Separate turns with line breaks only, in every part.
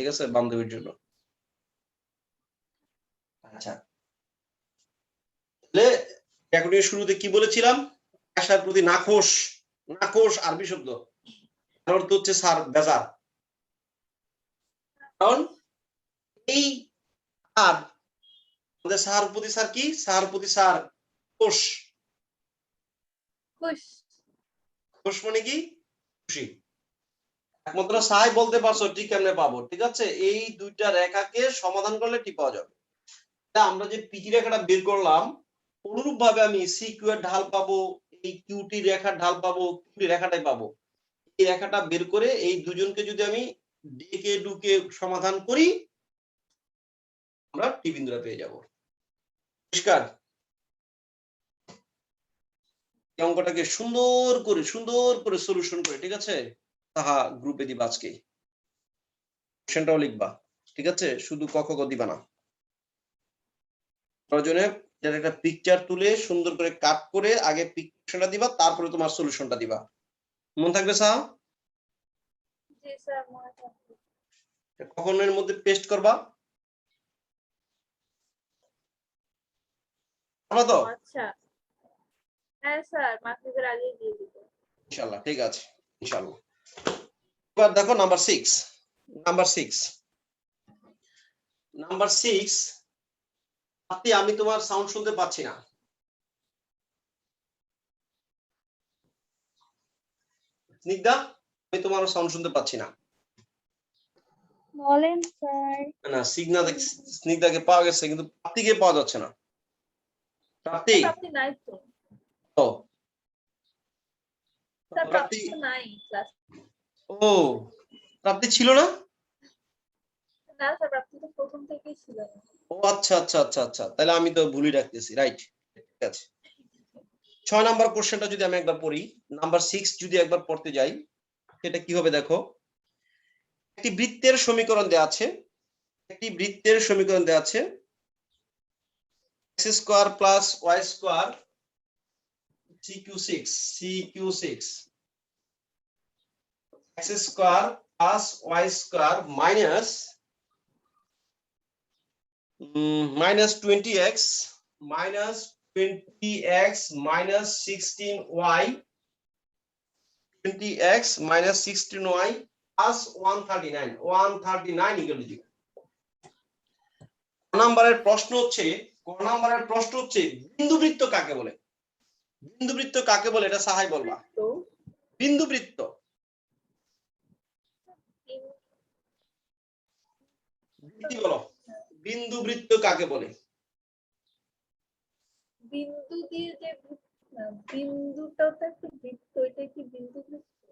ঠিক আছে, বান্ধবীর জন্য। আচ্ছা, তাহলে ব্যাকরণের শুরুতে কি বলেছিলাম? আশার প্রতি নাখোশ, নাখোশ আরবি শব্দ, তার অর্থ হচ্ছে স্যার বেজার। কারণ এই আর আমাদের স্যার প্রতি স্যার কি, স্যার প্রতি স্যার খোশ, খোশ মানে কি খুশি। একমাত্র সাই বলতে পারছো ঠিক কেমনে পাবো, ঠিক আছে, এই দুইটা রেখাকে সমাধান করলে ঠিক পাওয়া যাবে। আমরা যে পিটি রেখাটা বের করলাম, অনুরূপ ভাবে আমি সিকিউ এর ঢাল পাবো, এই কিউটি রেখার ঢাল পাবো, কিউটি রেখাটাই পাবো। এই রেখাটা বের করে এই দুজনকে যদি আমি ডেকে ডুকে সমাধান করি, আমরা টি বিন্দুটা পেয়ে যাব। পরিষ্কার? এই অঙ্কটাকে সুন্দর করে সলিউশন করে, ঠিক আছে, তাহা গ্রুপে দিবা আজকে, কোশ্চেনটাও লিখবা, ঠিক আছে, শুধু ক খ গ দিবা না। প্রয়োজনে একটা পিকচার তুলে সুন্দর করে কাট করে আগে পিকচারটা দিবা, তারপরে তোমার সলিউশনটা দিবা। মন থাকবে সাহা?
জি স্যার, মনে থাকবে।
কখন এর মধ্যে পেস্ট করবা? আমরা তো
আচ্ছা, হ্যাঁ স্যার, মাগরিবের আগেই দিয়ে দিব
ইনশাআল্লাহ। ঠিক আছে, ইনশাআল্লাহ। এবার দেখো নাম্বার 6, নাম্বার 6, নাম্বার 6। আমি তোমার সাউন্ড শুনতে পাচ্ছি না। স্নিগ্ধা, আমি তোমার সাউন্ড শুনতে পাচ্ছি না।
বলেন স্যার।
না, স্নিগ্ধাকে পাওয়া গেছে কিন্তু প্রাপ্তিকে পাওয়া যাচ্ছে না। প্রাপ্তি,
প্রাপ্তি নাই তো
ও
স্যার,
প্রাপ্তি,
প্রাপ্তি তো নাই ক্লাস।
ও প্রাপ্তি ছিল না?
না স্যার, প্রাপ্তি তো প্রথম থেকেই ছিল না।
ও আচ্ছা আচ্ছা আচ্ছা আচ্ছা, তাহলে আমি তো ভুলই রাখতেছি, রাইট, ঠিক আছে। 6 নাম্বার কোশ্চেনটা যদি আমি একবার পড়ি, নাম্বার 6 যদি একবার পড়তে যাই, সেটা কি হবে দেখো। একটি বৃত্তের সমীকরণ দেওয়া আছে, একটি বৃত্তের সমীকরণ দেওয়া আছে, x square plus y square CQ6, x square plus y square minus 20x minus 16y, 20x minus 16y plus 139 equal to 0। নাম্বারের প্রশ্ন হচ্ছে, বিন্দুবৃত্ত কাকে বলে? বিন্দুবৃত্ত কাকে বলে এটা সাহাই বলবা। বিন্দুবৃত্ত, বলো, বিন্দুবৃত্ত কাকে বলে?
বিন্দু দিয়ে যে বিন্দুটা তো একটা বৃত্ত, এটা কি বিন্দুবৃত্ত?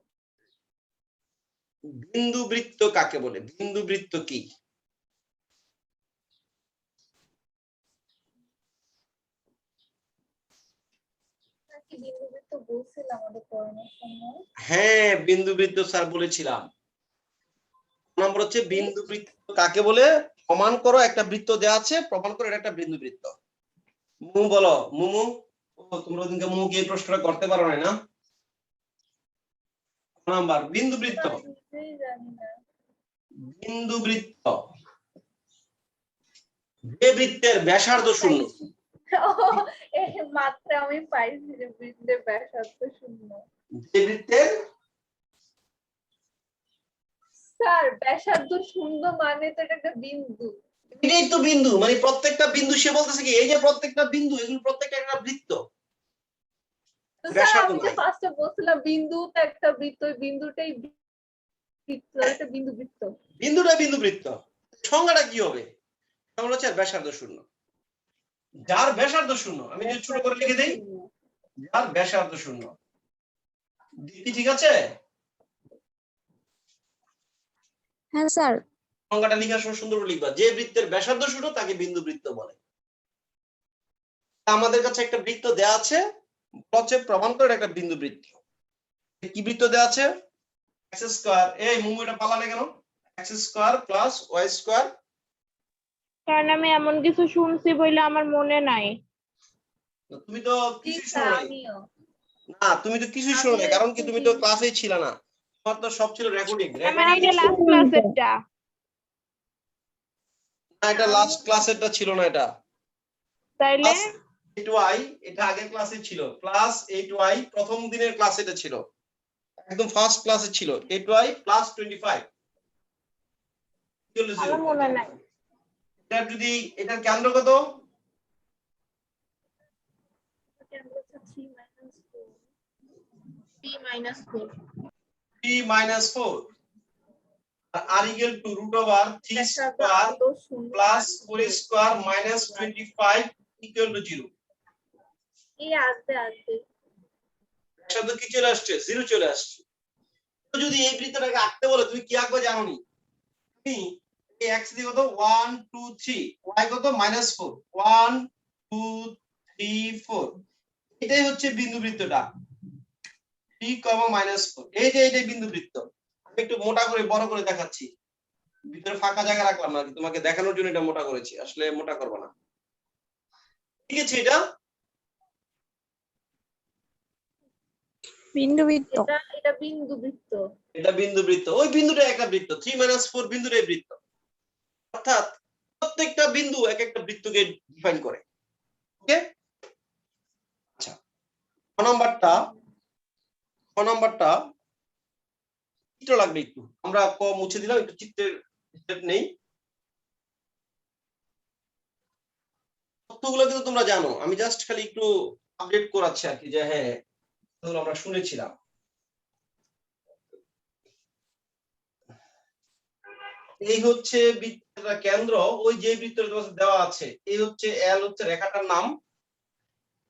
বিন্দুবৃত্ত কাকে বলে? বিন্দুবৃত্ত কি?
বিন্দুবৃত্ত বলছিলাম আমাদের পড়ানোর সময়।
হ্যাঁ, বিন্দুবৃত্ত স্যার বলেছিলাম। নম্বর হচ্ছে বিন্দুবৃত্ত কাকে বলে, প্রমাণ করো, একটা বৃত্ত দেওয়া আছে, প্রমাণ করো এটা একটা বিন্দুবৃত্ত। মুমু বলো, মুমু। ও তোমরা ওদিনকে মুমুকে এই প্রশ্নটা করতে পারো না? নাম্বার বিন্দুবৃত্ত, বিন্দুবৃত্ত যে বৃত্তের ব্যাসার্ধ শূন্য।
মাত্র আমি পাইছি যে বৃত্তের ব্যাসার্ধ শূন্য।
যে বৃত্তের,
স্যার ব্যাসার্ধ শূন্য মানে তো এটা একটা বিন্দু।
এটাই তো বিন্দু, মানে প্রত্যেকটা বিন্দু, সে বলতেছে কি এই যে প্রত্যেকটা বিন্দু, এগুলো প্রত্যেকটা একটা বৃত্ত।
স্যার আমি যে ফার্স্টে বলছিলাম বিন্দু তো একটা বৃত্ত, বিন্দুটাই বৃত্ত, এটা বিন্দু বৃত্ত।
বিন্দুটা বিন্দুবৃত্ত, সংজ্ঞাটা কি হবে? সংজ্ঞা হচ্ছে ব্যাসার্ধ শূন্য। যার ব্যাসার্ধ শূন্য, আমি যদি ছোট করে লিখে দেই, যার ব্যাসার্ধ শূন্য। ঠিক আছে?
হ্যাঁ স্যার।
সংজ্ঞাটা লেখার সময় সুন্দর করে লিখবা, যে বৃত্তের ব্যাসার্ধ শূন্য তাকে বিন্দুবৃত্ত বলে। আমাদের কাছে একটা বৃত্ত দেয়া আছে, হচ্ছে প্রমাণ করে একটা বিন্দুবৃত্ত। কি বৃত্ত দেয়া আছে? x স্কয়ার, এই মুমু এটা পালালে কেন? x square plus y square.
কারণ আমি এমন কিছু শুনছি বলে আমার মনে নাই।
তুমি তো কিছুই শোনো নাই। না, তুমি তো কিছুই শোনো নাই, কারণ কি তুমি তো ক্লাসেই ছিল না, তোমার তো সব ছিল রেকর্ডিং।
আমার এটা লাস্ট ক্লাসেরটা।
না, এটা লাস্ট ক্লাসেরটা ছিল না, এটা
তাইলে
8y, এটা আগের ক্লাসে ছিল, প্লাস 8y প্রথম দিনের ক্লাসে এটা ছিল, একদম ফার্স্ট ক্লাসে ছিল 8y প্লাস 25 equal to 0।
আমার মনে নাই।
এটা যদি এটার কেন্দ্র কত?
p minus 4
3 minus 4 R equal to root over 3 square plus 4 square minus 25 equal to 0।
এই আসবে আসবে
শব্দ কি চলে আসছে? 0 চলে আসছে। তো যদি এই বৃত্তটাকে আঁকতে বলে তুমি কি আঁকবে জানো নি? তুমি এই x দিয়ে কত 1 2 3, y কত -4, 1 2 3 4, এটাই হচ্ছে বিন্দু বৃত্তটা 3, -4। এই যে এইটাই বিন্দু বৃত্ত। আমি একটু মোটা করে বড় করে দেখাচ্ছি, ভিতরে ফাঁকা জায়গা রাখলাম না, তোমাকে দেখানোর জন্য এটা মোটা করেছি, আসলে মোটা করব না। ঠিক আছে, এটা
বিন্দু বৃত্ত, এটা বিন্দু বৃত্ত,
এটা বিন্দু বৃত্ত। ওই বিন্দুটা একটা বৃত্ত, 3 - 4 বিন্দুটাই বৃত্ত। অর্থাৎ প্রত্যেকটা বিন্দু এক একটা বৃত্তকে ডিফাইন করে। ওকে, আচ্ছা, ক নাম্বারটা চিত্র লাগবে একটু, আমরা ক মুছে দিলাম, একটু চিত্রের স্টেপ নেই। তথ্যগুলো কিন্তু তোমরা জানো, আমি জাস্ট খালি একটু আপডেট করাচ্ছি আর কি, যে হ্যাঁ এগুলো আমরা শুনেছিলাম। এই হচ্ছে বৃত্তের কেন্দ্র, ওই যে বৃত্তের দেওয়া আছে, এই হচ্ছে এল, হচ্ছে রেখাটার নাম।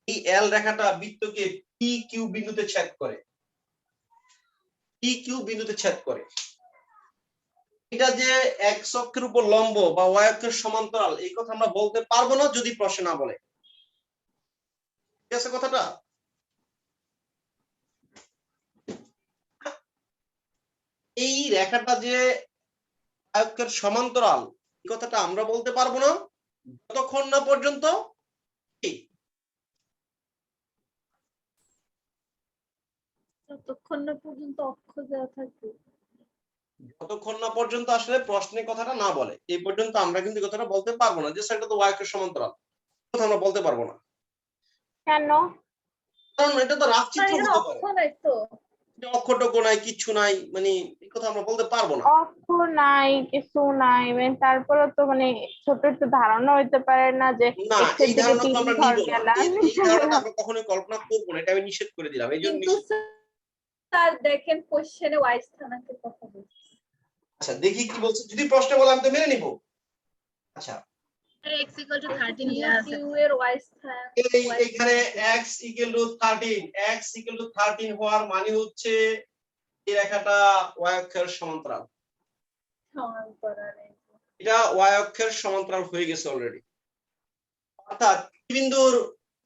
এই এল রেখাটা বৃত্তকে পি কিউ বিন্দুতে ছেদ করে, পি কিউ বিন্দুতে ছেদ করে। এটা যে এক্স অক্ষের উপর লম্ব বা ওয়াই অক্ষের সমান্তরাল, এই কথা আমরা বলতে পারবো না যদি প্রশ্ন না বলে। ঠিক আছে কথাটা? এই রেখাটা যে ওয়াই অক্ষের সমান্তরাল, এই কথাটা আমরা বলতে পারবো না যতক্ষণ না পর্যন্ত
যতক্ষণ না পর্যন্ত অক্ষ দেওয়া থাকবে,
যতক্ষণ না পর্যন্ত আসলে প্রশ্নের কথাটা না বলে, এই পর্যন্ত আমরা কিন্তু কথাটা বলতে পারবো না যে সেটা তো ওয়াই অক্ষের সমান্তরাল, কথা আমরা বলতে পারবো না।
কেন?
কারণ এটা তো রাফ চিত্র হতে পারে,
অক্ষ নাই তো,
অক্ষটক নাই, কিচ্ছু নাই, মানে এই কথা আমরা বলতে পারবো না।
অক্ষ নাই, কিছু নাই, মানে তারপরে তো মানে ছোট একটু ধারণা হইতে পারে না যে
না,
এক্স এর
এই
দিকে
ধারণা তো
3
আমরা
ঘর
নিব না,
গেলাম।
এই ধারণাটা আমরা কখনোই কল্পনা করবো না, এটা আমি নিষেধ করে দিলাম, এই জন্য
কিন্তু স্যার দেখেন কোশ্চেনে ওয়াই স্থানাঙ্কের কথা বলছে।
আচ্ছা দেখি কি বলছে, যদি প্রশ্ন বলে আমি তো মেনে নিব। আচ্ছা,
x equal to 13 লেখা আছে।
কিউ এর ওয়াই স্থানাঙ্ক,
এইখানে x equal to 13, x equal to 13 হওয়ার মানে হচ্ছে এই রেখাটা y অক্ষের সমান্তরাল,
সমান্তরালে
এটা y অক্ষের সমান্তরাল হয়ে গেছে অলরেডি। অর্থাৎ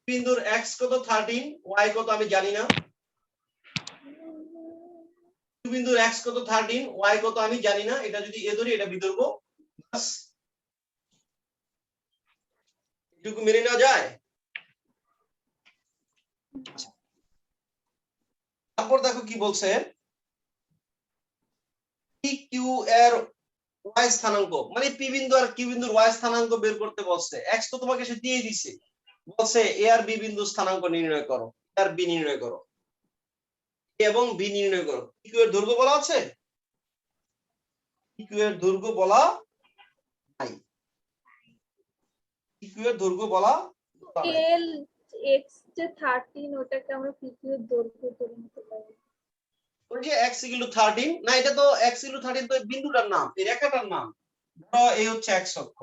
বিন্দুর x কত 13, y কত আমি জানি না, বিন্দুর x কত 13, y কত আমি জানি না, এটা যদি এ ধরি এটা বি ধরবো, বাস এটুকু মেনে নেওয়া যায়। তারপর দেখো কি বলছে, পি কিউ এর ওয়াই স্থানাঙ্ক, মানে পি বিন্দু আর কিউ বিন্দুর ওয়াই স্থানাঙ্ক বের করতে বলছে। এক্স তো তোমাকে সে দিয়ে দিছে, বলছে এ আর বি বিন্দু স্থানাঙ্ক নির্ণয় করো, এ আর বি নির্ণয় করো, এ এবং বি নির্ণয় করো। পি কিউ এর দৈর্ঘ্য বলা আছে? পি কিউ এর দৈর্ঘ্য বলা নাই, পি কিউ এর দৈর্ঘ্য বলা নাই।
এল এক্স যে 13, ওটাকে আমরা পি কিউ এর দৈর্ঘ্য করে নিতে পারি।
ওই যে x ইকুয়াল টু 13, না এটা তো x ইকুয়াল টু 13 তো এই বিন্দুটার নাম, এই রেখাটার নাম। ধরো এই হচ্ছে x অক্ষ,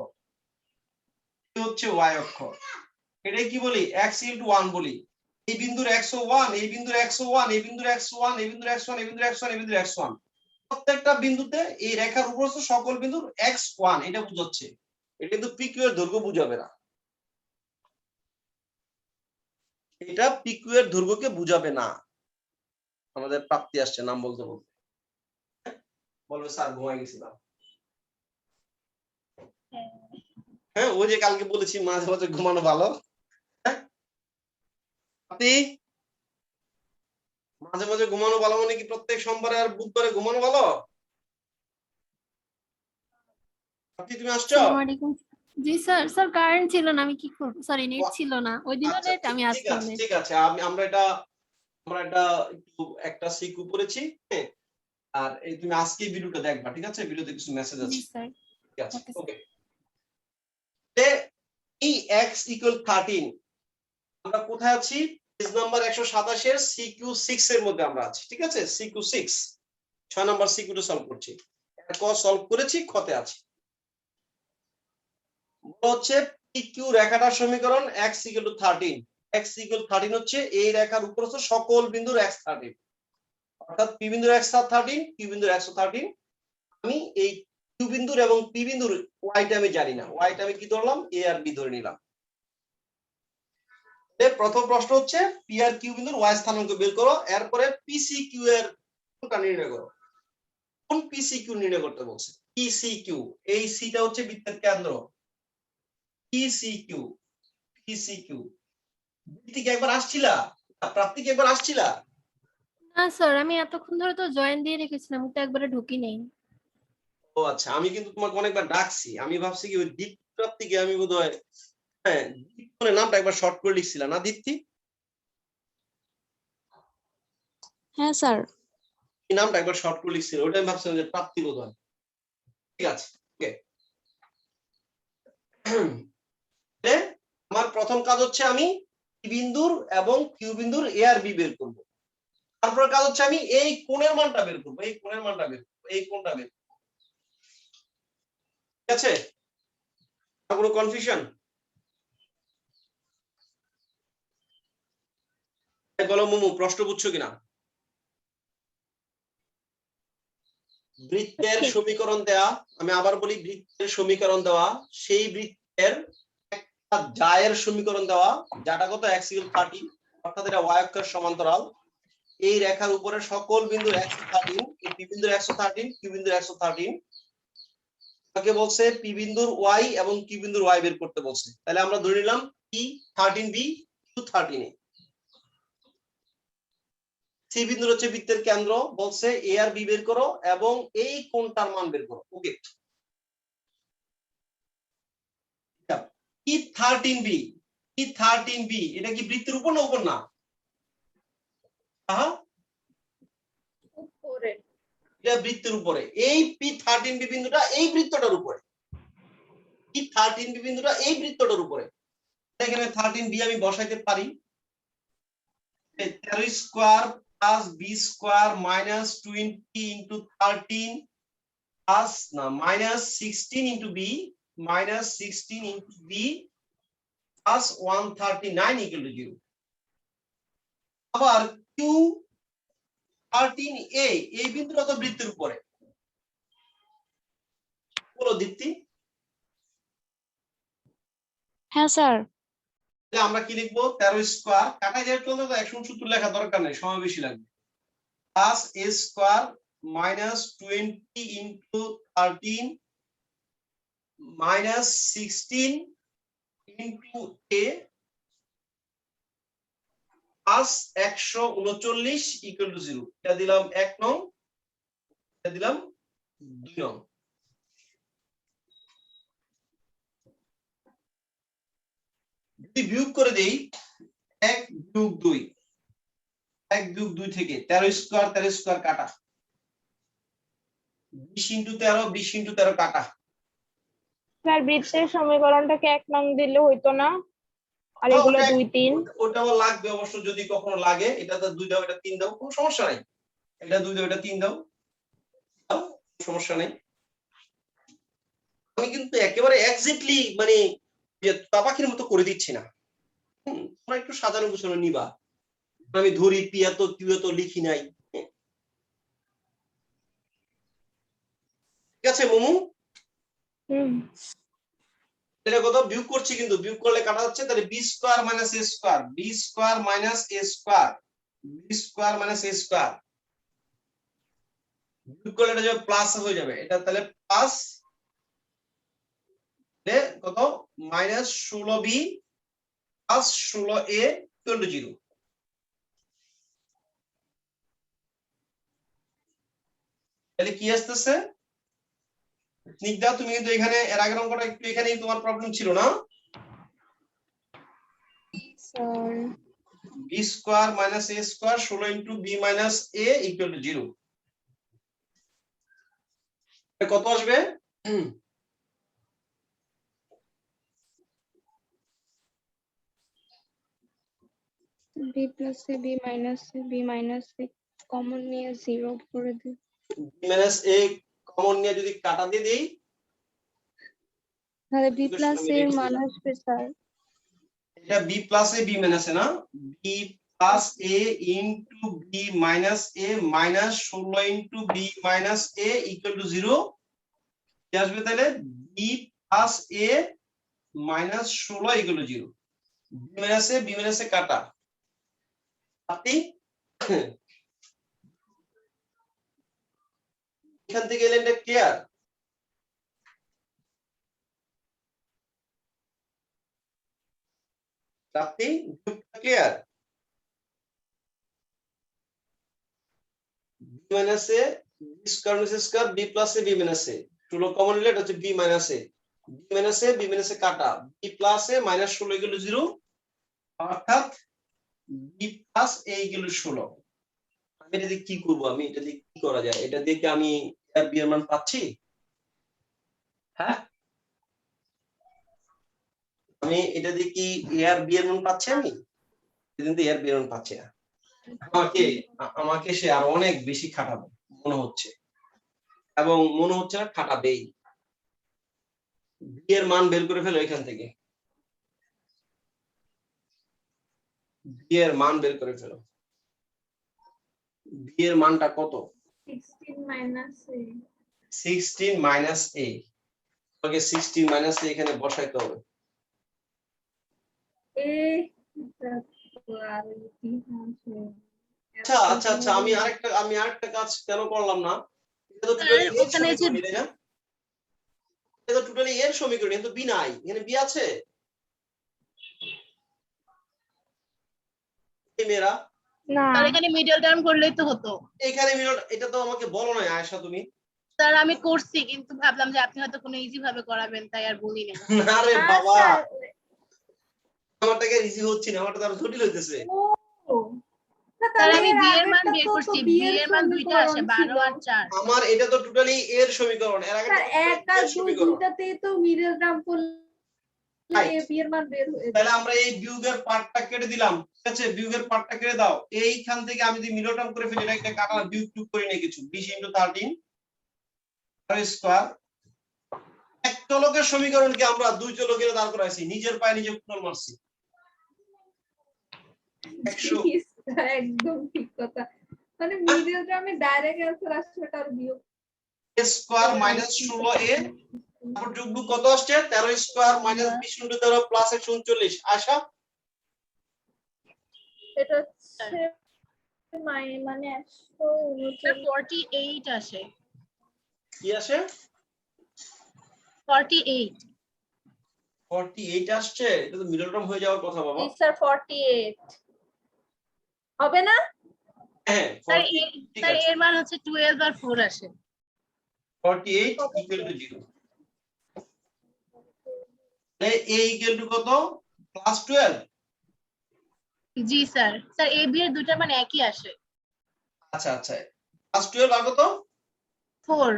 এই হচ্ছে y অক্ষ, এটাই কি বলি x ইকুয়াল টু 1 বলি। এই বিন্দুর x1, এই বিন্দুর x1, এই বিন্দুর x1, এই বিন্দুর x1, এই বিন্দুর x1, এই বিন্দুর x1, প্রত্যেকটা বিন্দুতে এই রেখার উপরস্থ সকল বিন্দুর x1 এটা বুঝাচ্ছে। এটা কিন্তু PQ এর দৈর্ঘ্য বুঝাবে না, এটা PQ এর দৈর্ঘ্যকে বুঝাবে না। আমাদের প্রাপ্তি আসছে নাম বলতে বলতে, বলবে স্যার ঘুমাই গেছিলাম। হ্যাঁ, ওই যে কালকে বলেছি মাঝে মাঝে ঘুমানো ভালো। আপনি মাঝে মাঝে ঘুমানো ভালো মানে কি প্রত্যেক সোমবারে আর বুধবারে ঘুমানো ভালো? আপনি তুমি আসছো?
আসসালামু আলাইকুম।
জি স্যার, স্যার কারেন্ট ছিল না, আমি কি করব? সরি, নেট ছিল না ওই দিনও
আচ্ছা
নেট, আমি
ঠিক
আজকেও
আছে
নেট।
ঠিক আছে আমরা এটা একটু একটা সিকিউ করেছি, হ্যাঁ। আর এই তুমি আজকে ভিডিওটা দেখবা, ঠিক আছে? ভিডিওতে কিছু মেসেজ
জি
আছে,
স্যার।
ঠিক আছে?
Okay sir.
ওকে। এই x = 13 আমরা কোথায় আছি? পেজ নাম্বার 127 এর সিকিউ 6 এর মধ্যে আমরা আছি, ঠিক আছে? সিকিউ 6 6 নাম্বার সিকিউটা সলভ করছি। ক সলভ করেছি, খতে আছে। হচ্ছে পিকিউ রেখাটার সমীকরণ x = 13। x = 13 হচ্ছে এই রেখার উপরস্থ সকল বিন্দুর x 13, অর্থাৎ p বিন্দুর x 13, q বিন্দুর x 13। আমি এই q বিন্দুর এবং p বিন্দুর y টা আমি জানি না, y টা আমি কি ধরলাম? a আর b ধরে নিলাম। প্রথম প্রশ্ন হচ্ছে p আর q বিন্দুর y স্থানাঙ্ক বের করো, এরপরে pcq এর কোণটা নির্ণয় করো। কোন pcq নির্ণয় করতে বলছে? pcq, এই c টা হচ্ছে বৃত্তের কেন্দ্র। pcq pcq বৃত্তি কি একবার আসছিলা? প্রাপ্তি কি একবার আসছিলা?
না স্যার, আমি এতক্ষণ ধরে তো জয়েন দিয়ে রেখেছিলাম, আমি তো একবারে ঢুকি নেই।
ও আচ্ছা, আমি কিন্তু তোমাকে অনেকবার ডাকছি, আমি ভাবছি কি ওই দীপ্তি প্রাপ্তিকে আমি বোধহয়, হ্যাঁ, দীপ্তি নামটা একবার শর্ট করে লিখছিলাম না দীপ্তি?
হ্যাঁ স্যার।
এই নামটা একবার শর্ট করে লিখছিল, ওটা আমি ভাবছিলাম যে প্রাপ্তি বোধহয়। ঠিক আছে, ওকে। আমার প্রথম কাজ হচ্ছে আমি পি বিন্দুর এবং কিউ বিন্দুর এ আর বি বের করব। তারপর কাজ হচ্ছে আমি এই কোণের মানটা বের করব, এই কোণের মানটা বের করব, এই কোণটা বের করব। ঠিক আছে? আর কোনো কনফিউশন? বলো মোমো, প্রশ্ন বুঝছো কিনা? বৃত্তের সমীকরণ দেয়া, আমি আবার বলি, বৃত্তের সমীকরণ দেওয়া, সেই বৃত্তের একটা জায়ের সমীকরণ দেওয়া, যাটা কত? x = 13, অর্থাৎ এটা y অক্ষের সমান্তরাল। এই রেখার উপরে সকল বিন্দু x 13, এই p বিন্দুর x 13, q বিন্দুর x 13। তাকে বলছে p বিন্দুর y এবং q বিন্দুর y বের করতে বলছে। তাহলে আমরা ধরে নিলাম p 13b, q 13a। c বিন্দুর হচ্ছে বৃত্তের কেন্দ্র, বলছে a আর b বের করো এবং এই কোণটার মান বের করো। ওকে। p13b, p13b এটা কি বৃত্তের উপর না উপর না? হ্যাঁ,
উপরে।
এটা বৃত্তের উপরে। এই p13b বিন্দুটা এই বৃত্তটার উপরে, p13b বিন্দুটা এই বৃত্তটার উপরে। এখানে 13b আমি বসাইতে পারি, 13 square plus b square minus 20 into 13 plus না minus 16 into b, minus 16 into b plus 139 equal to 0। আবার q 13a, এই বিন্দুটা তো বৃত্তের উপরে, বলো দীপ্তি।
হ্যাঁ স্যার।
তাহলে আমরা কি লিখবো? 13 স্কয়ার, কাটা যায় চলতে তো 170 লেখা দরকার নেই, সময় বেশি লাগবে, plus a square minus 20 into 13 minus 16 into a plus 139 equal to 0। এটা দিলাম 1 নং, এটা দিলাম 2 নং। যদি বিয়োগ করে দেই 1 বিয়োগ 2, 1 বিয়োগ 2 থেকে 13 স্কয়ার 13 স্কয়ার কাটা, 20 ইনটু 13 20 ইনটু 13 কাটা।
স্যার বৃত্তের সমীকরণটাকে 1 নং দিলে হইতো না? আর এগুলো 2 3।
ওটা আমার লাগবে অবশ্য, যদি কখনো লাগে। এটা তো 2 দাও, এটা 3 দাও, কোনো সমস্যা নাই। এটা 2 দাও, এটা 3 দাও, দাও, সমস্যা নেই। আমি কিন্তু একেবারে এক্স্যাক্টলি মানে যে পাখির মতো করে দিচ্ছি না, তোমরা একটু সাজানো গুছানো নিবা। আমি ধরি পিয়া তো কিউ তো লিখি নাই। ঠিক আছে মোমু? এটা কত বিয়োগ করছি, কিন্তু বিয়োগ করলে কাটা যাচ্ছে, তাহলে বি স্কয়ার মাইনাস এ স্কয়ার, বি স্কয়ার মাইনাস এ স্কয়ার, বি স্কয়ার মাইনাস এ স্কয়ার, বিয়োগ করলে এটা যাবে প্লাস হয়ে যাবে, এটা তাহলে প্লাস কত minus 16b plus 16a equal to 0। তাহলে কি আসতেছে? স্নিগ্ধা তুমি কিন্তু এখানে এর আগের অঙ্কটা একটু এখানেই তোমার প্রবলেম ছিল না?
Sir
b square minus a square 16 into b minus a equal to 0 কত আসবে?
B plus A B minus a common নিয়ে 0 করে দিই।
b মাইনাস a কমন নিয়ে যদি কাটা দিয়ে দেই
তাহলে বি
কিন্তু
প্লাস
সঙ্গে
এর
রেখে
মান
দিলাম।
আসবে স্যার
এটা b plus a b minus a না, b plus a into b minus a minus 16 into b minus a equal to 0 কি আসবে তাহলে? b plus a minus 16 equal to 0, b minus a কাটা আপনি এখান থেকে এলেন, এটা ক্লিয়ার? আপনি clear? b minus a b square minus a square b plus a b minus a 16 common নিলে এটা হচ্ছে b minus a, b minus a কাটা b plus a minus 16 equal to 0, অর্থাৎ b plus a equal to 16। আমি এটা দিয়ে কি করব? আমি এটা দিয়ে কি করা যায়? এটা দিয়ে কি আমি এর b এর মান পাচ্ছি? হ্যাঁ, আমি এটা দিয়ে কি a আর b এর মান পাচ্ছি? আমি কিন্তু এর b এর মান পাচ্ছি না। আমাকে সে আর অনেক বেশি খাটাবে মনে হচ্ছে, এবং মনে হচ্ছে না খাটাবেই। b এর মান বের করে ফেলো এখান থেকে, b এর মান বের করে ফেলো। b এর মানটা কত?
16 মাইনাস a
16 মাইনাস a। তোমাকে 16 মাইনাস a এখানে বসাইতে হবে। আচ্ছা আচ্ছা আচ্ছা, আমি আরেকটা কাজ কেন করলাম না? এটা তো টোটালি এর
ওখানে যে
সমীকরণ, তাই না? এটা তো টোটালি এর সমীকরণ, কিন্তু বি নাই। এখানে বি আছে? এই মেয়েরা
না
স্যার এখানে মিডল টার্ম করলেই তো হতো।
এখানে মিলন, এটা তো আমাকে বলো না আয়েশা তুমি।
স্যার আমি করছি কিন্তু ভাবলাম যে আপনি হয়তো কোনো ইজি ভাবে করাবেন তাই আর বলিনি।
না রে বাবা, আমারটাকে রিসিভ হচ্ছে না, আমারটা আরো জটিল হইতেছে।
স্যার আমি বি এর মান বের করছি, বি এর মান দুইটা আসে 12 আর 4।
আমার এটা তো টোটালি এর সমীকরণ, এর আগে
এক আর দুই দুইটাতেই তো মিডল টার্ম করলে
Right.
a b এর মান বের হয়ে
তাহলে আমরা এই বিয়োগের পার্টটা কেটে দিলাম, ঠিক আছে? বিয়োগের পার্টটা কেটে দাও। এইখান থেকে আমি যদি মিডল টার্ম করে ফেলি, এটা একটা কাটা বিয়োগ টুক করি না কিছু, 20 * 13 আর স্কয়ার। এক চলকের সমীকরণকে আমরা দুই চলকের দাঁড় করাইছি, নিজের পায়ে নিজে কুড়াল মারছি। 100
একদম ঠিক কথা, মানে মিডল টার্মে ডাইরেক্ট অ্যানসার আসছে, ওটা আর বিয়োগ
a স্কয়ার মাইনাস 16a, তারপর যোগ কত আসছে? 13 স্কয়ার মাইনাস 20 * 13 প্লাস 139। আশা
এটা হচ্ছে মানে
48 আসে,
কি আসে?
48।
48 আসছে? এটা তো মিডল টার্ম হয়ে যাওয়ার কথা বাবা।
স্যার 48 হবে না?
হ্যাঁ,
স্যার
48 ঠিক
স্যার
আছে।
এর মান হচ্ছে 12 আর 4 আসে।
48 ইকুয়াল টু 0। তাহলে a ইকুয়াল টু কত? Plus 12।
G sir, sir A B এর দুইটার মান একই আসে।
আচ্ছা আচ্ছা, প্লাস 12 আর কত?
4।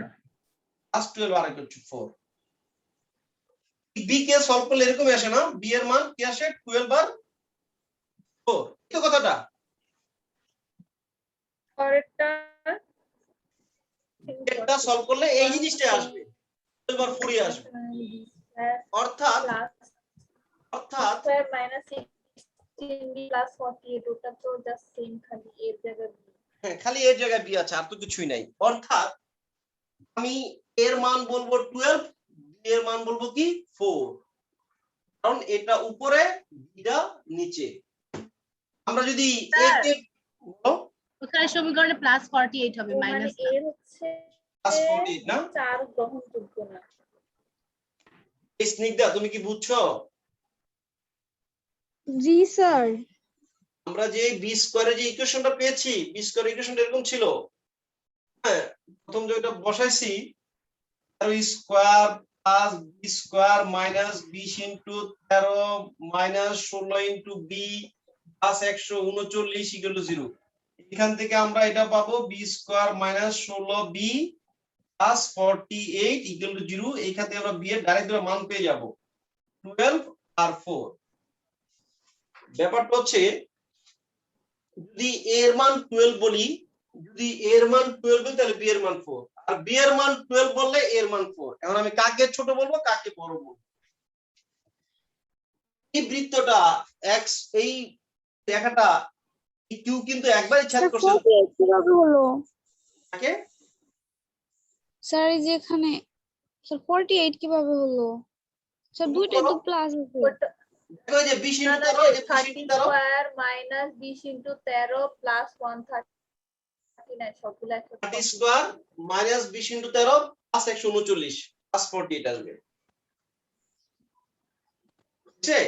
প্লাস 12 আর কত? 4। b কে সলভ করলে এরকম আসে না? b এর মান কি আসে? 12 আর 4। এই কথাটা
পরেরটা
এটা সলভ করলে এই জিনিসটা আসবে, 12 আর 4 আসবে। অর্থাৎ
স্যার মাইনাস 16 প্লাস 48, ওটা তো জাস্ট সেম, খালি এর জায়গায়
হ্যাঁ, খালি এর জায়গায় b আছে, আর তো কিছুই নাই। অর্থাৎ আমি এর মান বলবো 12, b এর মান বলবো কি 4, কারণ এটা উপরে বিটা নিচে। আমরা যদি a কে বলো
ওখানে সমীকরণে প্লাস 48 হবে,
মানে
মাইনাস না।
এর হচ্ছে
প্লাস 48 না?
4 গ্রহণযোগ্য না।
এই স্নিগ্ধা তুমি কি বুঝছো?
জি স্যার
আমরা যে b স্কয়ারের যে ইকুয়েশনটা পেয়েছি, b স্কয়ার ইকুয়েশনটা এরকম ছিল। হ্যাঁ, প্রথম যে এটা বসাইছি, 13 square plus b square minus 20 into 13 minus 16 into b plus 139 equal to 0। এখান থেকে আমরা এটা পাবো b square minus 16 b plus 48 equal to 0। এইখান থেকে আমরা বি এর ডাইরেক্ট মান পেয়ে যাব 12 আর 4। ব্যাপারটা হচ্ছে যদি a এর মান 12 বলি, যদি a এর মান 12 বলি তাহলে b এর মান 4, আর b এর মান 12 বললে a এর মান 4। এখন আমি কাকে ছোট বলবো কাকে বড় বলবো? এই বৃত্তটা x, এই রেখাটা q কিন্তু একবারই ছেদ করছে।
48 কিভাবে হলো
কাকে?
স্যার? এই যে এখানে স্যার 48 কিভাবে হলো স্যার? দুইটাই তো প্লাস আছে।
দেখো এই যে 20
না
ইনটু
না
13 এই যে 20
30
into 13
square minus 20 into 13 plus 139 সবগুলো একসাথে
30 square minus 20 into 13 plus 139 plus 48 আসবে। ঠিক আছে?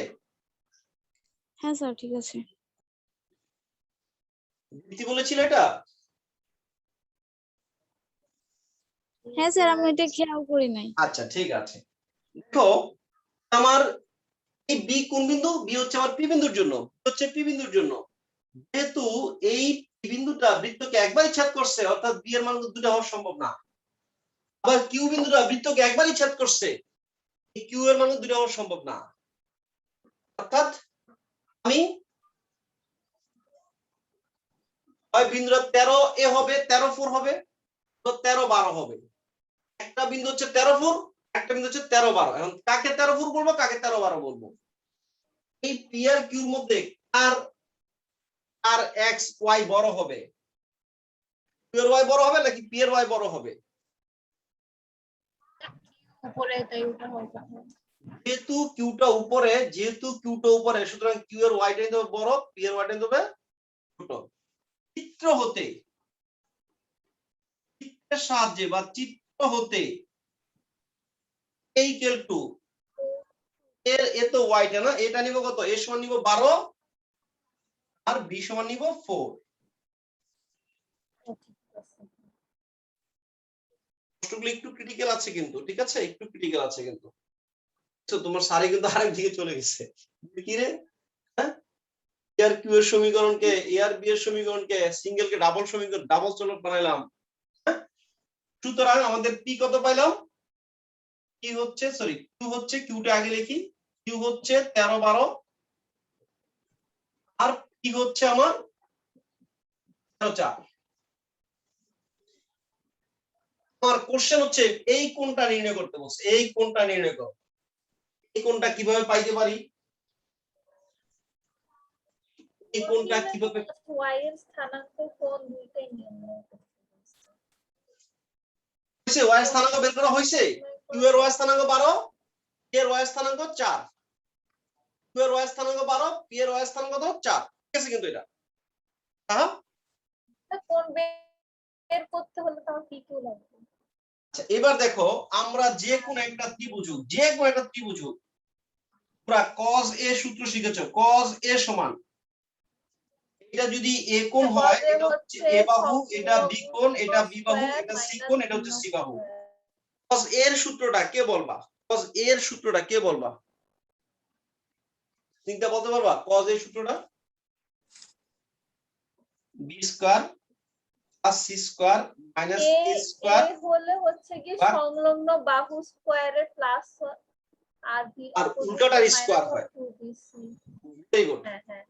হ্যাঁ স্যার ঠিক আছে।
বৃত্তি বলেছিল এটা?
হ্যাঁ স্যার আমি এটা খেয়াল করি নাই।
আচ্ছা ঠিক আছে। দেখো আমার এই বি কোন বিন্দু? বি হচ্ছে আমার পি বিন্দুর জন্য, হচ্ছে পি বিন্দুর জন্য। যেহেতু এই পি বিন্দুটা বৃত্তকে একবারই ছেদ করছে, অর্থাৎ বি এর মান দুটো হওয়া সম্ভব না। আবার কিউ বিন্দুটা বৃত্তকে একবারই ছেদ করছে, এই কিউ এর মান দুটো হওয়া সম্ভব না। অর্থাৎ আমি হয় বিন্দুটা 13 এ হবে, 13 4 হবে, তো 13 12 হবে। একটা বিন্দু হচ্ছে 13 4, একটা বিন্দু হচ্ছে 13 12। এখন কাকে 13 4 বলবো, কাকে 13 12 বলবো? এই পি আর কিউর মধ্যে আর এক্স ওয়াই বড় হবে? কিউ এর ওয়াই বড় হবে নাকি পি এর ওয়াই বড় হবে?
উপরে তাই ওটা হবে।
যেহেতু কিউটা উপরে, সুতরাং কিউ এর ওয়াইটা নিতে হবে বড়, পি এর ওয়াইটা নিতে হবে ছোট। চিত্রের সাহায্যে বা চিত্র হতে এই ইকুয়াল টু এর এ তো ওয়াইটা না, এটা নিব কত? এ সমান নিব 12 আর বি সমান নিব 4। প্রশ্নগুলো একটু ক্রিটিক্যাল আছে কিন্তু, ঠিক আছে, একটু ক্রিটিক্যাল আছে কিন্তু। তো তোমার সারি কিন্তু আরেক দিকে চলে গেছে। কি রে? হ্যাঁ, এ আর কিউ এর সমীকরণকে, এ আর বি এর সমীকরণকে সিঙ্গেল কে ডাবল সমীকরণ, ডাবল চলক বানাইলাম। সুতরাং আমাদের পি কত পাইলাম? কি হচ্ছে, সরি কিউ হচ্ছে, কিউটা আগে লিখি, কিউ হচ্ছে 13 12 আর পি হচ্ছে আমার 4। আমার কোশ্চেন হচ্ছে এই কোণটা নির্ণয় করতে বলছে, এই কোণটা নির্ণয় করো। এই কোণটা কিভাবে পাইতে পারি? এই কোণটা কিভাবে?
y এর স্থানাঙ্ক কোণ দুইটাই নির্ণয় করতে হবে।
হইছে ওয়াই স্থানাঙ্ক বের করা হইছে। কিউ এর ওয়াই স্থানাঙ্ক 12, পি এর ওয়াই স্থানাঙ্ক 4। কিউ এর ওয়াই স্থানাঙ্ক 12, পি এর ওয়াই স্থানাঙ্ক কত? 4। ঠিক আছে কিন্তু এটা। হ্যাঁ
কোণ বের করতে হলে তো আমার p q লাগবে।
আচ্ছা এবার দেখো, আমরা যে কোন একটা ত্রিভুজ, তোমরা cos a সূত্র শিখেছো, cos a সমান, এটা যদি a কোণ হয়, এটা হচ্ছে a বাহু, এটা b কোণ, এটা b বাহু, এটা c কোণ, এটা হচ্ছে c বাহু। cos a এর সূত্রটা কে বলবা? cos a এর সূত্রটা কে বলবা? চিন্তা বলতে পারবা cos a এর সূত্রটা? b square plus c square minus a square
হলে হচ্ছে কি সংলগ্ন বাহু স্কয়ারের প্লাস আর
আর উল্টোটার স্কয়ার হয়। Very good.
হ্যাঁ হ্যাঁ।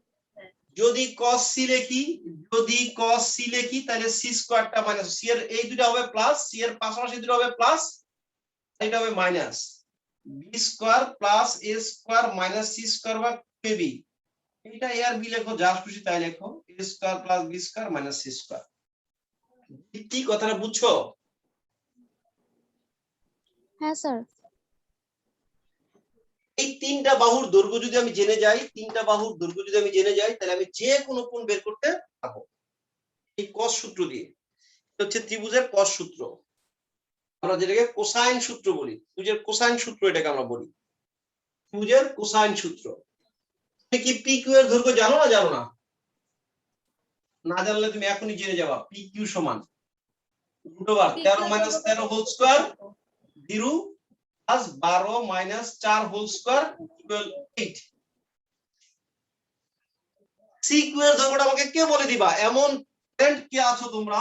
যদি cos c লিখি, তাহলে c স্কয়ারটা মাইনাস c এর এই দুটো হবে প্লাস, c এর পাশাপাশি দুটো হবে প্লাস, এটা হবে minus b square plus a square minus c square বা ab। এটা a আর b লেখো, যা খুশি তাই লেখো, a square plus b square minus c square. কি কথাটা বুঝছো?
হ্যাঁ স্যার।
এই তিনটা বাহুর দৈর্ঘ্য যদি আমি জেনে যাই, তাহলে আমি যে কোনো কোণ বের করতে পারবো এই cos সূত্র দিয়ে। এটা হচ্ছে ত্রিভুজের cos সূত্র, আমরা যেটাকে কোসাইন সূত্র বলি। ত্রিভুজের কোসাইন সূত্র এটাকে আমরা বলি, ত্রিভুজের কোসাইন সূত্র। তুমি কি পি কিউ এর দৈর্ঘ্য জানো না? জানো না? না জানলে তুমি এখনই জেনে যাবা। পি কিউ সমান √13 - 13 whole square 0 plus 12 minus 4 whole square equal 8। CQ এর দৈর্ঘ্যটা আমাকে কে বলে দিবা? এমন ট্রেন্ড কে আছো তোমরা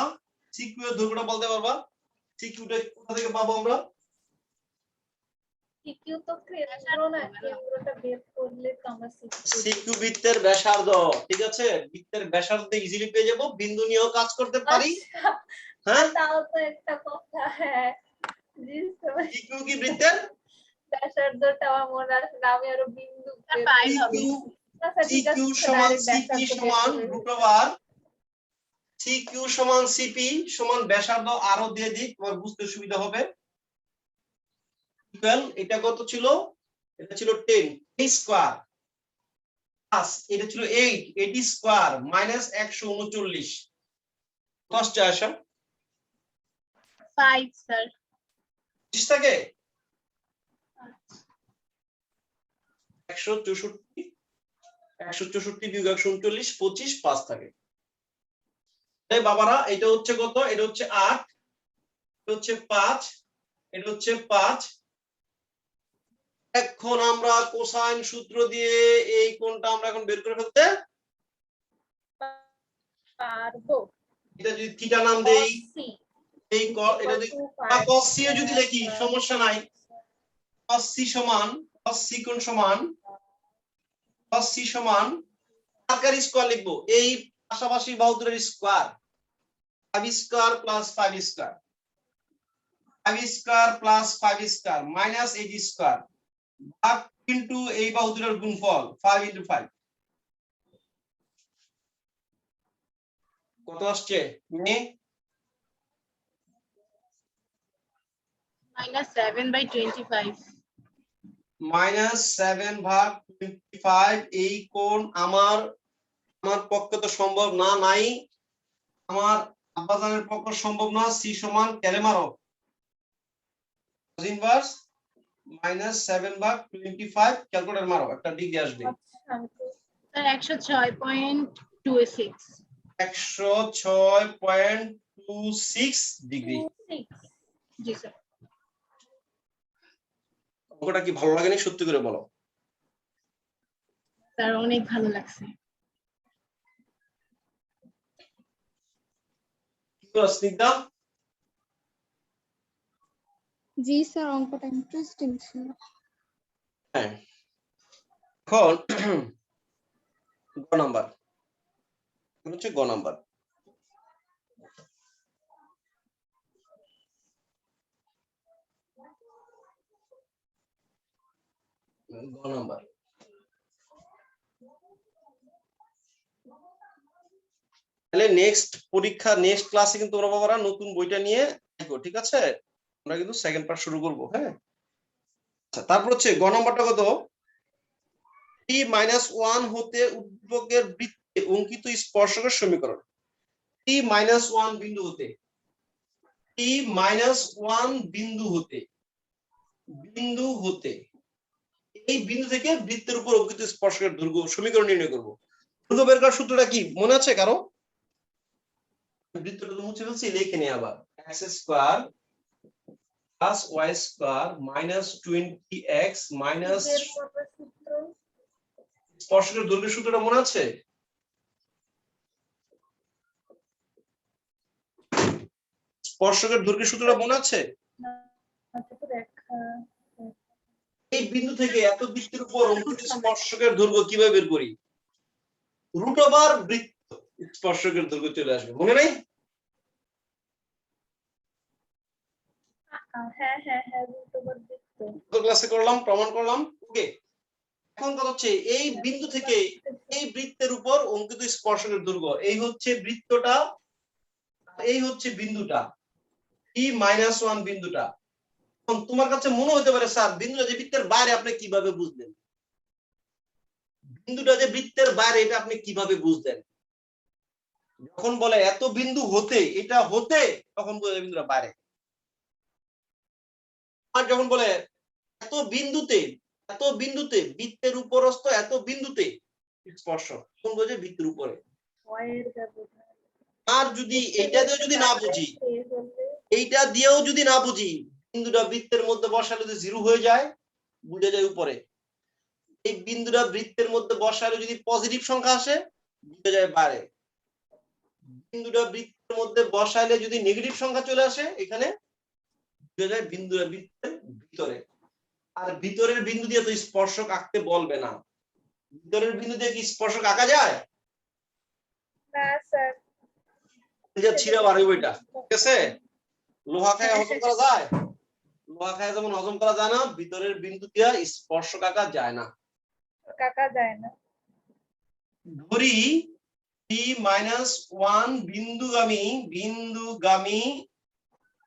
সিকিউ এর দৈর্ঘ্যটা বলতে পারবা? সিকিউটা কোথা থেকে পাবো আমরা?
সিকিউ তো কেন্দ্র না, কেন্দ্রটা বের করলে তো আমরা সিকিউ
সিকিউ বৃত্তের ব্যাসার্ধ, ঠিক আছে? বৃত্তের ব্যাসার্ধ ইজিলি পেয়ে যাব, বিন্দু নিয়েও কাজ করতে পারি। হ্যাঁ,
তাও তো একটা কথা। হ্যাঁ জি স্যার,
সিকিউ কি বৃত্তের?
ব্যাসার্ধটা আমার মনে আসে না, আমি আরো বিন্দু বের
ফাইভ
করি।
হবে।
আচ্ছা ঠিক আছে,
সিকিউ সমান
direct
সিপি
ব্যাসার্ধ বের
সমান
করে
রুট
ফেলবো।
ওভার সিকিউ সমান সিপি সমান ব্যাসার্ধ আরো দিয়ে দিই, তোমার বুঝতে সুবিধা হবে। ইকুয়াল এটা কত ছিল? এটা ছিল 10 স্কয়ার প্লাস এটা ছিল 8 80 স্কয়ার মাইনাস 139 কষ্ট আসা
5 স্যার।
25 থাকে 164 164 বিয়োগ 139 25 5 থাকে। এই বাবারা এটা হচ্ছে কত? এটা হচ্ছে 8, এটা হচ্ছে 5, এটা হচ্ছে 5। এখন আমরা কোসাইন সূত্র দিয়ে এই কোণটা আমরা এখন বের করে ফেলতে
পারবো।
এটা যদি থিটা নাম দেই,
cos c
এই এটা যদি cos c ও যদি লিখি সমস্যা নাই। cos c সমান cos c কোণ সমান cos c সমান কার স্কয়ার লিখবো? এই পাশাপাশি বাহু দুটোর square 5 square plus 5 square 5 square plus 5 square minus 8 square ভাগ ইনটু এই বাহু দুটোর গুণফল 5 ইনটু 5 কত আসছে?
-7/25।
-7 ভাগ 25। এই কোণ আমার পক্ষে তো সম্ভব না, নাই আমার আব্বাজানের পক্ষে সম্ভব না। সি সমান ক্যারে মারো ইনভার্স -7 ভাগ 25 ক্যালকুলেটর মারো, একটা ডিগ্রি আসবে।
স্যার 106.26।
106.26 ডিগ্রি।
জি স্যার।
অঙ্কটা কি ভালো লাগেনি? সত্যি করে বলো।
স্যার অনেক ভালো লাগছে।
কি বলো স্নিগ্ধা?
জি স্যার, অঙ্কটা ইন্টারেস্টিং ছিল।
হ্যাঁ, এখন গ নাম্বার হচ্ছে গ নাম্বার। গ নাম্বার তাহলে নেক্সট পরীক্ষা নেক্সট ক্লাসে কিন্তু তোমরা বাবারা নতুন বইটা নিয়ে দেখো, ঠিক আছে? আমরা কিন্তু সেকেন্ড পার্ট শুরু করব। হ্যাঁ, আচ্ছা, তারপর হচ্ছে গ নাম্বারটা কত? t-1 হতে উদ্ভবকের বৃত্তে অঙ্কিত স্পর্শকের সমীকরণ। t-1 বিন্দু হতে t-1 বিন্দু হতে এই বিন্দু থেকে বৃত্তের উপর অঙ্কিত স্পর্শকের দৈর্ঘ্য সমীকরণ নির্ণয় করব। দৈর্ঘ্য বের করার সূত্রটা কি মনে আছে কারো? বৃত্তটা তো মুছে ফেলছি, লিখে নে আবার। x square plus y square minus 20x minus স্পর্শকের দৈর্ঘ্যের সূত্রটা মনে আছে? স্পর্শকের দৈর্ঘ্যের সূত্রটা মনে আছে? এই বিন্দু থেকে এত বৃত্তের উপর অঙ্কিত স্পর্শকের দৈর্ঘ্য কিভাবে বের করি? রুট ওভার বৃত্ত স্পর্শকের দৈর্ঘ্য চলে আসবে, মনে নাই?
হ্যাঁ হ্যাঁ হ্যাঁ, রুট ওভার বৃত্ত
ক্লাসে করলাম, প্রমাণ করলাম। ওকে, এখন কথা হচ্ছে এই বিন্দু থেকে এই বৃত্তের উপর অঙ্কিত স্পর্শকের দৈর্ঘ্য, এই হচ্ছে বৃত্তটা, এই হচ্ছে বিন্দুটা t-1 বিন্দুটা। এখন তোমার কাছে মনে হতে পারে স্যার বিন্দুটা যে বৃত্তের বাইরে আপনি কিভাবে বুঝলেন? বিন্দুটা যে বৃত্তের বাইরে এটা আপনি কিভাবে বুঝলেন? যখন বলে এত বিন্দু হতে, এটা হতে, তখন বোঝা বিন্দুটা বাইরে। আর যখন বলে এত বিন্দুতে বৃত্তের উপরস্থ এত বিন্দুতে স্পর্শ, তখন বোঝে বৃত্তের উপরে। আর যদি এইটা দিয়েও যদি না বুঝি, এইটা দিয়েও যদি না বুঝি, বিন্দুটা বৃত্তের মধ্যে বসালে যদি 0 হয়ে যায় বুঝে যায় উপরে। এই বিন্দুটা বৃত্তের মধ্যে বসালে যদি পজিটিভ সংখ্যা আসে বুঝে যায় বাইরে। বিন্দুটা বৃত্তের মধ্যে বসাইলে যদি নেগেটিভ সংখ্যা চলে আসে এখানে বুঝে যায় বিন্দুটা বৃত্তের ভিতরে। আর ভিতরের বিন্দু দিয়ে তো স্পর্শক আঁকতে বলবে না। ভিতরের বিন্দু দিয়ে কি স্পর্শক আঁকা যায়?
না স্যার,
যে ছিঁড়া বার হইব এটা, ঠিক আছে? লোহা খায় হজম করা যায়? লোহা খায় যেমন হজম করা যায় না, ভিতরের বিন্দু দিয়ে স্পর্শক আঁকা যায় না।
কাকা যায় না।
ধরি P-1 বিন্দুগামী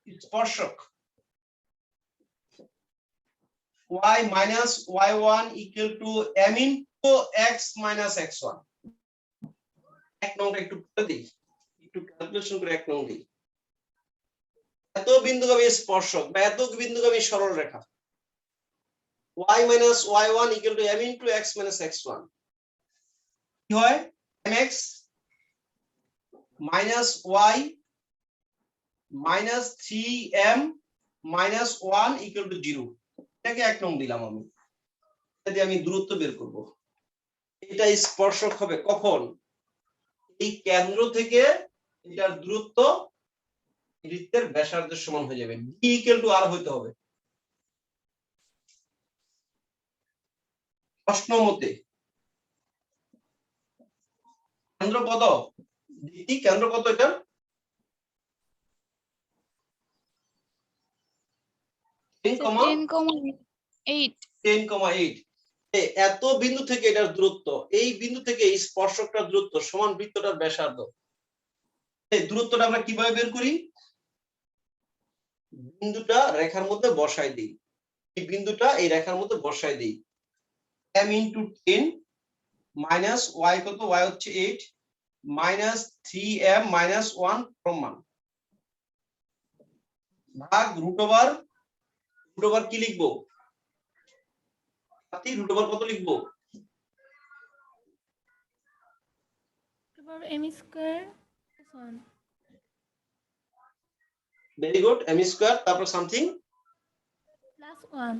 স্পর্শক y-y1 equal to m into x minus x1। এক নংটা একটু করে দিই, একটু ক্যালকুলেশন করে এক নং দিই। এত বিন্দুগামী স্পর্শক বা এত বিন্দুগামী সরল রেখা y minus y1 equal to m into x minus x1 কি হয়? mx minus y minus 3m minus 1 equal to 0। এটাকে এক নং দিলাম আমি। এটা দিয়ে আমি দূরত্ব বের করব। এটা স্পর্শক হবে কখন? এই কেন্দ্র থেকে এটার দূরত্ব বৃত্তের ব্যাসার্ধের সমান হয়ে যাবে। d equal to r হইতে হবে। প্রশ্ন মতে কেন্দ্র কত? d কেন্দ্র কত এটা? 10,8। এত বিন্দু থেকে এটার দূরত্ব, এই বিন্দু থেকে এই স্পর্শকটার দূরত্ব সমান বৃত্তটার ব্যাসার্ধ। এই দূরত্বটা আমরা কিভাবে বের করি? বিন্দুটা রেখার মধ্যে বসাই দিই। এই বিন্দুটা এই রেখার মধ্যে বসাই দিই। m into 10 minus y কত? y হচ্ছে 8 minus 3m minus 1 প্রমাণ ভাগ রুট ওভার কি লিখবো? রুট ওভার কত লিখবো?
m square 1
very good. m square তারপর something
plus 1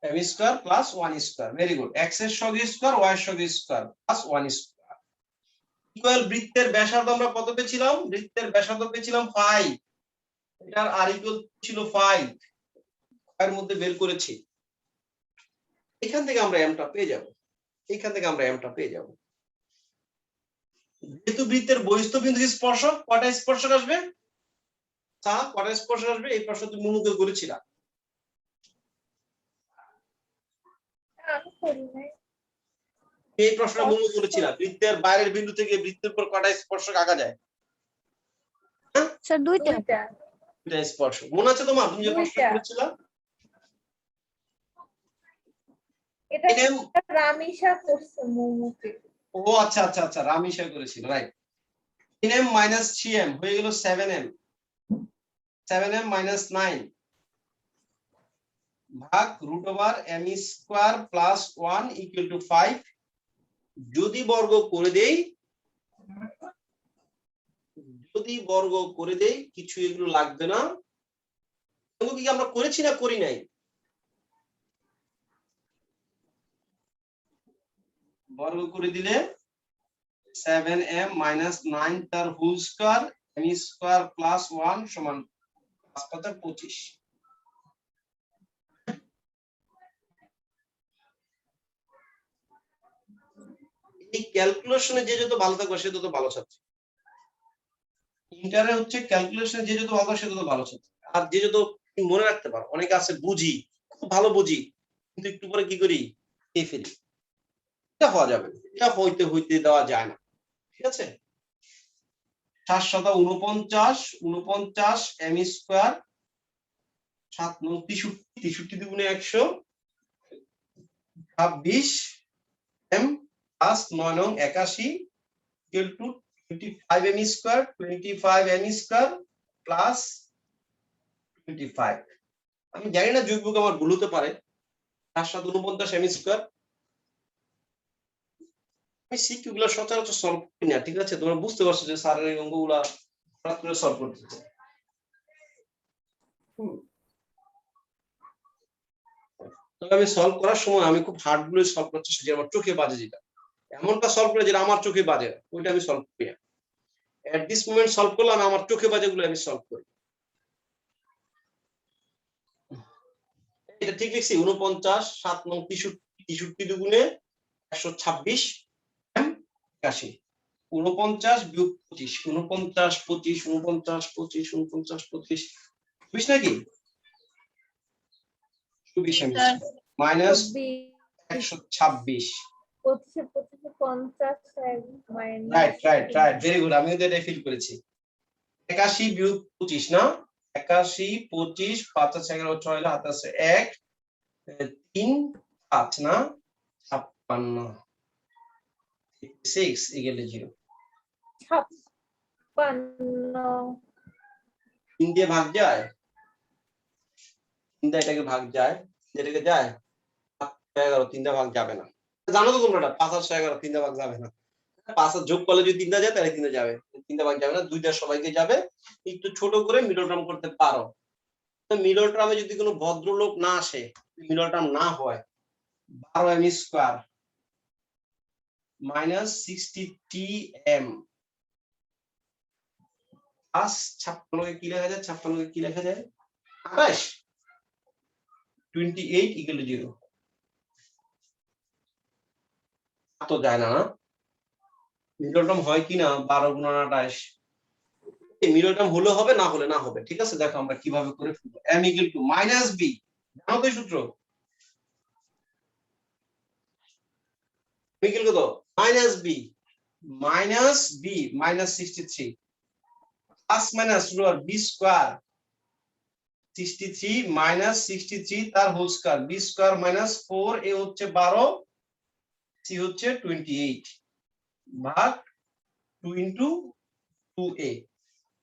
m square plus 1 square. Very good. x এর সহগ স্কয়ার y এর সহগ স্কয়ার প্লাস 1 স্কয়ার ইকুয়াল বৃত্তের ব্যাসার্ধ আমরা কত পেয়েছিলাম? বৃত্তের ব্যাসার্ধ পেয়েছিলাম 5। এটার r ইকুয়াল ছিল 5 এর মধ্যে বের করেছি। এখান থেকে আমরা m টা পেয়ে যাব। যেহেতু বৃত্তের বহিস্থ বিন্দু স্পর্শক, কয়টা স্পর্শক আসবে? কয়টা স্পর্শক আসবে? এই প্রশ্ন তুমি মুখে করেছিলা।
আমি করি নাই।
এই প্রশ্নটা মুখে করেছিলা। বৃত্তের বাইরের বিন্দু থেকে বৃত্তের উপর কয়টা স্পর্শক আঁকা যায়?
স্যার দুইটা।
দুইটা স্পর্শক। মনে আছে তোমার? তুমি যে প্রশ্ন করেছিলা
এটা রামিশা করছে মুমুকে।
ও আচ্ছা আচ্ছা আচ্ছা, রামিশা করেছিল, রাইট। 3m minus 3m হয়ে গেল 7m 7m minus 9 ভাগ root over m square plus 1 equal to 5। যদি বর্গ করে দেই কিছু এগুলো লাগবে না। এগুলো কি আমরা করেছি না করি নাই? বর্গ করে দিলে 7m minus 9 তার whole square m square plus 1 সমান 5 × 25। এই ক্যালকুলেশনে যে যত ভালো থাকবে সে তত ভালো ছাত্র। ইন্টারে হচ্ছে ক্যালকুলেশনে যে যত ভালো সে তত ভালো ছাত্র। আর যে যত মনে রাখতে পারো, অনেকে আছে বুঝি, খুব ভালো বুঝি, কিন্তু একটু পরে কি করি? খেয়ে ফেলি। এটা হওয়া যাবে না, এটা হইতে দেওয়া যায় না, ঠিক আছে? 749 m স্কয়ার 7 9 63 দুগুণে 100 26 m plus 9 9 81 equal to 25m square 25m square plus 25। আমি জানি না যোগবিয়োগ আমার ভুল হতে পারে। 749 m স্কয়ার আমি সিকিউ গুলো সচরাচর সলভ করি না, ঠিক আছে? তোমরা বুঝতে পারছো যে স্যারের এই অঙ্কগুলা হঠাৎ করে সলভ করতে। তবে আমি সলভ করার সময় আমি খুব হার্ড গুলো সলভ করার চেষ্টা করি, আমার চোখে বাজে যেটা এমনটা সলভ করে যেটা আমার চোখে বাজে ওইটা আমি সলভ করি না। এট দিস মোমেন্ট সলভ করলাম, আমার চোখে বাজে গুলো আমি সলভ করি। এটা ঠিক লিখছি 49 7 9 63 দুগুণে 126 81 49 বিয়োগ 25 49 25 49 25 49 25 20 নাকি 24 minus 126
25 50 minus
right very good, আমিও তো এটাই ফিল করেছি। 81 বিয়োগ 25 না 81 25 5 আছে 11 6 হলো হাতে আছে 1 3 5 না 56 6 ইকুয়াল টু 0।
56
3 দিয়ে ভাগ যায়, 3 দিয়ে এটাকে ভাগ যায়, যেটাকে যায় 11 3 দিয়ে ভাগ যাবে না, জানো তো তোমরা এটা 5 আর 11 3 দিয়ে ভাগ যাবে না। 5 আর যোগ করলে যদি 3 দিয়ে যায় তাহলে 3 দিয়ে যাবে, 3 দিয়ে ভাগ যাবে না, 2 দিয়ে সবাইকে যাবে। একটু ছোট করে মিডল টার্ম করতে পারো। তো মিডল টার্মে যদি কোনো ভদ্রলোক না আসে, মিডল টার্ম না হয় 12m square minus 63m plus 56 কে কি লেখা যায়, 56 কে কি লেখা যায় 28 28 ইকুয়াল টু 0। তো যায় না, মিডল টার্ম হয় কি না 12 গুণন 28, এই মিডল টার্ম হলে হবে না হলে না হবে। ঠিক আছে, দেখো আমরা কিভাবে করে ফেলবো। m equal to minus b, জানো তো এই সূত্র, m ইকুয়াল কত minus b minus 63 plus minus root b square 63 minus 63 তার whole square b square minus 4 a হচ্ছে 12 c হচ্ছে 28 ভাগ 2 ইনটু 2a।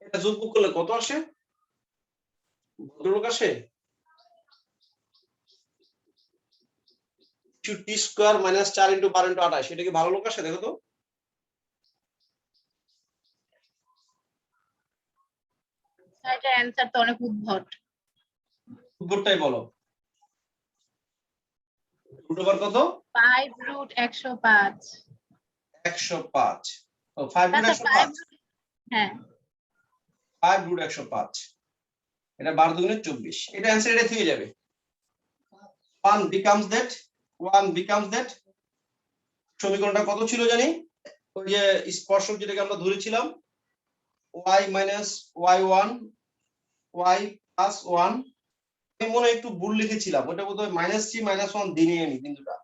এটা যোগ করলে কত আসে ভদ্রলোক আসে 60 স্কয়ার মাইনাস 4 ইনটু 12 ইনটু 28, এটা কি ভালো লোক আসে দেখো তো।
এটা অ্যানসার তো অনেক উদ্ভট।
উত্তরটাই বলো, রুট ওভার কত
5 রুট 105।
105 ও 5 রুট
আচ্ছা
105
হ্যাঁ
5 রুট 105 এটা 12 দুগুণে 24, এটা অ্যানসার এটা থেকে যাবে। 1 becomes that সমীকরণটা কত ছিল জানি, ওই যে স্পর্শক যেটাকে আমরা ধরেছিলাম y minus y1 y plus 1, আমি মনে হয় একটু ভুল লিখেছিলাম, ওটা বোধহয় -3 -1 দিনে আমি বিন্দুটা